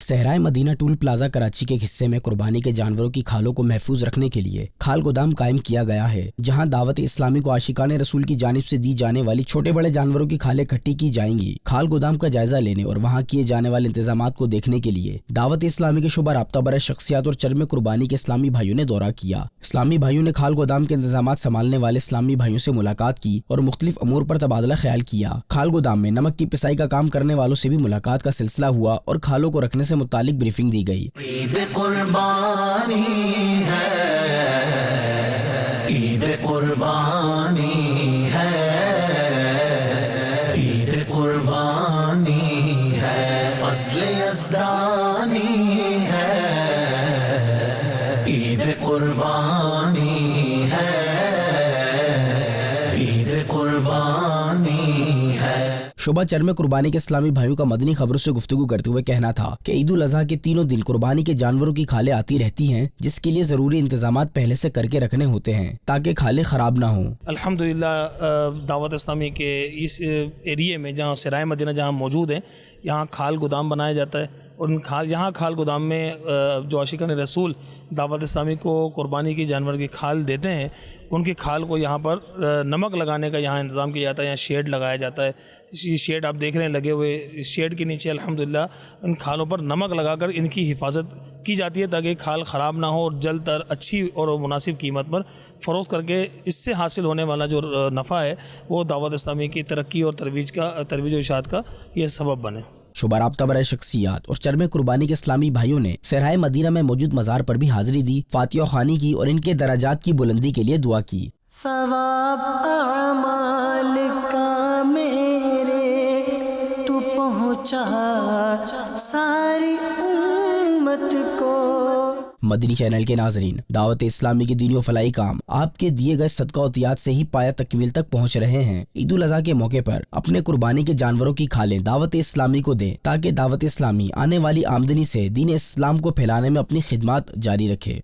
صحرائے مدینہ tool plaza Karachi کے حصے میں قربانی کے جانوروں کی کھالوں کو محفوظ رکھنے کے لیے کھال گودام قائم کیا گیا ہے، جہاں دعوت اسلامی کو عاشقان رسول کی جانب سے دی جانے والی چھوٹے بڑے جانوروں کی کھالیں اکٹھی کی جائیں گی۔ کھال گودام کا جائزہ لینے اور وہاں کیے جانے والے انتظامات کو دیکھنے کے لیے دعوت اسلامی کے شعبہ رابطہ برائے شخصیات اور چرم قربانی کے اسلامی بھائیوں نے دورہ کیا۔ اسلامی بھائیوں نے کھال گودام کے انتظامات سنبھالنے والے اسلامی بھائیوں سے ملاقات کی اور مختلف امور پر تبادلہ خیال کیا۔ کھال گودام میں نمک کی پسائی کا کام کرنے والوں سے بھی ملاقات کا سلسلہ ہوا اور کھالوں کو رکھنے سے متعلق بریفنگ دی گئی۔ عید قربانی ہے، عید قربانی ہے، عید قربانی ہے، فضل یزدانی ہے، عید قربانی ہے، عید قربانی ہے۔ شعبہ چرم قربانی کے اسلامی بھائیوں کا مدنی خبروں سے گفتگو کرتے ہوئے کہنا تھا کہ عید الاضحیٰ کے تینوں دن قربانی کے جانوروں کی کھالیں آتی رہتی ہیں، جس کے لیے ضروری انتظامات پہلے سے کر کے رکھنے ہوتے ہیں تاکہ کھالیں خراب نہ ہوں۔ الحمدللہ دعوت اسلامی کے اس ایریے میں جہاں صحرائے مدینہ جہاں موجود ہیں، یہاں کھال گودام بنایا جاتا ہے، اور یہاں کھال گودام میں جو عاشقان رسول دعوت اسلامی کو قربانی کی جانور کی کھال دیتے ہیں، ان کی کھال کو یہاں پر نمک لگانے کا یہاں انتظام کیا جاتا ہے۔ یہاں شیڈ لگایا جاتا ہے، یہ شیڈ آپ دیکھ رہے ہیں لگے ہوئے، اس شیڈ کے نیچے الحمدللہ ان کھالوں پر نمک لگا کر ان کی حفاظت کی جاتی ہے تاکہ کھال خراب نہ ہو، اور جلد تر اچھی اور مناسب قیمت پر فروخت کر کے اس سے حاصل ہونے والا جو نفع ہے وہ دعوت اسلامی کی ترقی اور ترویج و اشاعت کا یہ سبب بنے۔ شعبہ رابطہ برائے شخصیات اور چرم قربانی کے اسلامی بھائیوں نے صحرائے مدینہ میں موجود مزار پر بھی حاضری دی، فاتحہ خوانی کی اور ان کے درجات کی بلندی کے لیے دعا کی۔ ثواب اعمال کا میرے تو پہنچا ساری امت کو۔ مدنی چینل کے ناظرین، دعوت اسلامی کے دینی و فلاحی کام آپ کے دیے گئے صدقہ عطیات سے ہی پایہ تکمیل تک پہنچ رہے ہیں۔ عید الاضحیٰ کے موقع پر اپنے قربانی کے جانوروں کی کھالیں دعوت اسلامی کو دیں تاکہ دعوت اسلامی آنے والی آمدنی سے دین اسلام کو پھیلانے میں اپنی خدمات جاری رکھے۔